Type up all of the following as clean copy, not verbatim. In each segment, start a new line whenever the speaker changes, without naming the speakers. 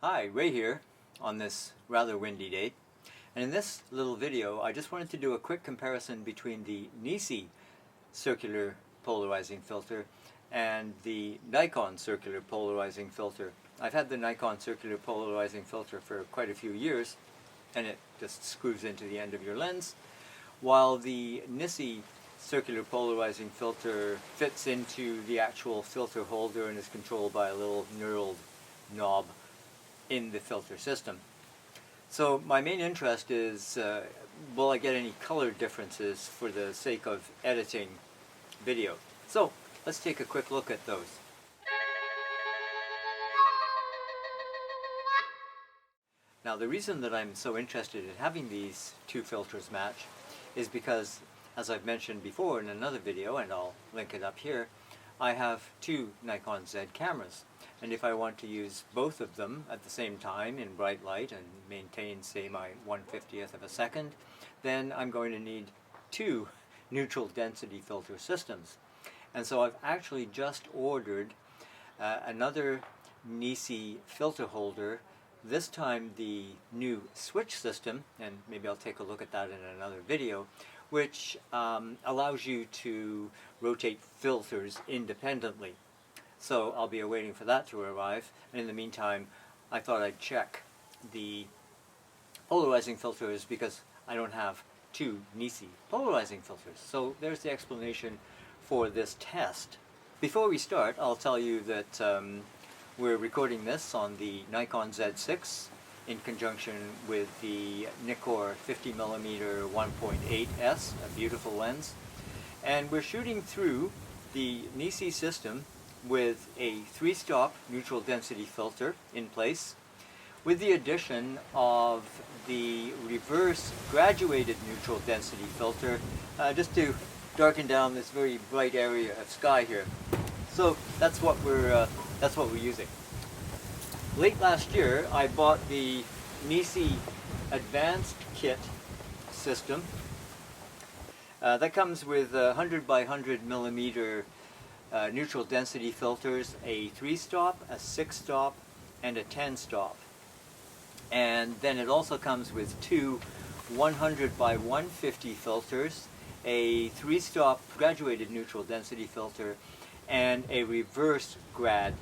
Hi, Ray here on this rather windy day. And in this little video I just wanted to do a quick comparison between the Nisi circular polarizing filter and the Nikon circular polarizing filter. I've had the Nikon circular polarizing filter for quite a few years and it just screws into the end of your lens, while the Nisi circular polarizing filter fits into the actual filter holder and is controlled by a little knurled knob in the filter system. So my main interest is, will I get any color differences for the sake of editing video? So let's take a quick look at those. Now the reason that I'm so interested in having these two filters match is because, as I've mentioned before in another video, and I'll link it up here, I have two Nikon Z cameras. And if I want to use both of them at the same time in bright light and maintain, say, my 1/50th of a second, then I'm going to need two neutral density filter systems. And so I've actually just ordered another Nisi filter holder, this time the new switch system, and maybe I'll take a look at that in another video, which allows you to rotate filters independently. So I'll be waiting for that to arrive, and in the meantime I thought I'd check the polarizing filters because I don't have two Nisi polarizing filters. So there's the explanation for this test. Before we start, I'll tell you that we're recording this on the Nikon Z6 in conjunction with the Nikon 50mm 1.8S, a beautiful lens, and we're shooting through the Nisi system with a 3-stop neutral density filter in place, with the addition of the reverse graduated neutral density filter, just to darken down this very bright area of sky here. So that's what we're using. Late last year I bought the Nisi Advanced Kit system. That comes with 100 by 100 millimeter neutral density filters, a 3-stop, a 6-stop, and a 10-stop. And then it also comes with two 100 by 150 filters, a 3-stop graduated neutral density filter, and a reverse grad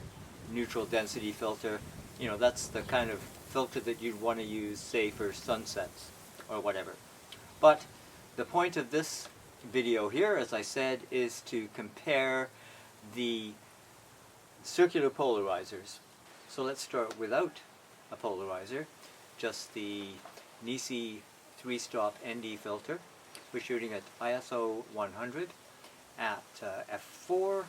neutral density filter. You know, that's the kind of filter that you'd want to use, say, for sunsets or whatever. But the point of this video here, as I said, is to compare the circular polarizers. So let's start without a polarizer, just the Nisi 3-stop ND filter. We're shooting at ISO 100 at f4,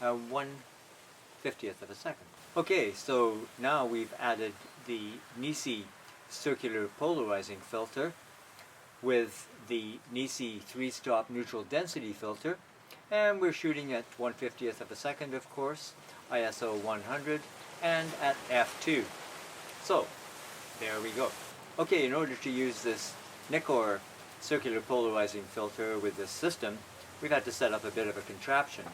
1/50th of a second. Okay, so now we've added the Nisi circular polarizing filter with the Nisi 3-stop neutral density filter, and we're shooting at 1/50th of a second, of course, ISO 100, and at f2. So there we go. Okay, in order to use this Nikon circular polarizing filter with this system, we've had to set up a bit of a contraption.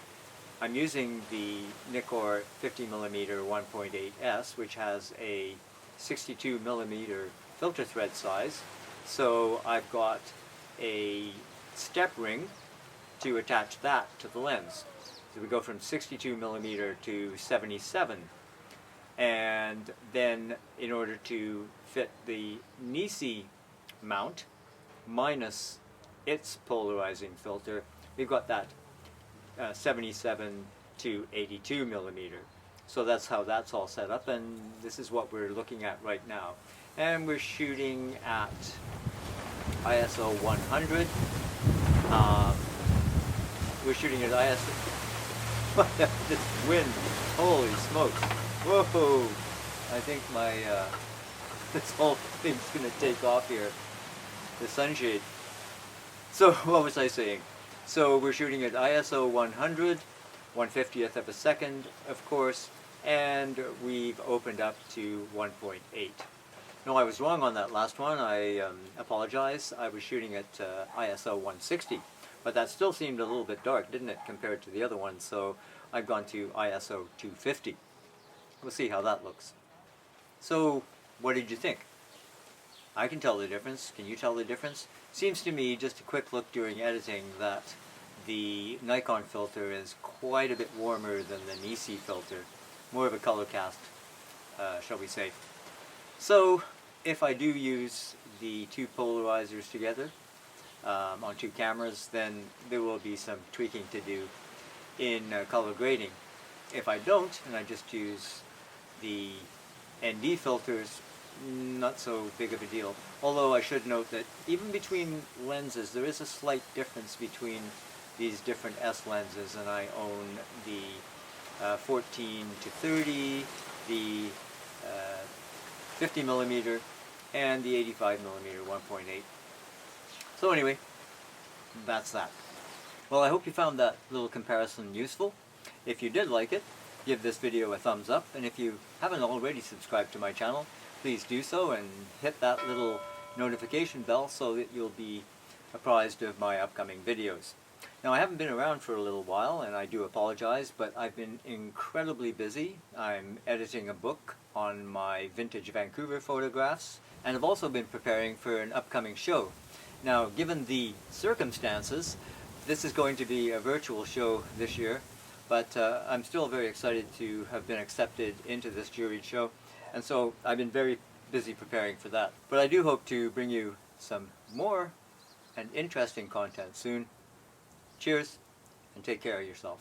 I'm using the Nikon 50mm 1.8S, which has a 62mm filter thread size. So I've got a step ring to attach that to the lens. So we go from 62mm to 77. And then in order to fit the Nisi mount minus its polarizing filter, we've got that 77 to 82mm. So that's how that's all set up, and this is what we're looking at right now. And we're shooting at ISO 100. We're shooting at ISO... this wind! Holy smokes! Whoa! I think my this whole thing's going to take off here. The sunshade. So what was I saying? So we're shooting at ISO 100, 1/50th of a second, of course, and we've opened up to 1.8. No, I was wrong on that last one. I apologize. I was shooting at ISO 160, but that still seemed a little bit dark, didn't it, compared to the other one? So I've gone to ISO 250. We'll see how that looks. So, what did you think? I can tell the difference. Can you tell the difference? Seems to me, just a quick look during editing, that the Nikon filter is quite a bit warmer than the Nisi filter. More of a color cast, shall we say. So, if I do use the two polarizers together on two cameras, then there will be some tweaking to do in color grading. If I don't, and I just use the ND filters, not so big of a deal. Although I should note that even between lenses there is a slight difference between these different S lenses, and I own the 14 to 30, the 50mm, and the 85mm 1.8. So anyway, that's that. Well, I hope you found that little comparison useful. If you did like it, give this video a thumbs up, and if you haven't already subscribed to my channel, please do so and hit that little notification bell so that you'll be apprised of my upcoming videos. Now, I haven't been around for a little while, and I do apologize, but I've been incredibly busy. I'm editing a book on my vintage Vancouver photographs, and I've also been preparing for an upcoming show. Now, given the circumstances, this is going to be a virtual show this year, but I'm still very excited to have been accepted into this juried show, and so I've been very busy preparing for that. But I do hope to bring you some more and interesting content soon. Cheers, and take care of yourself.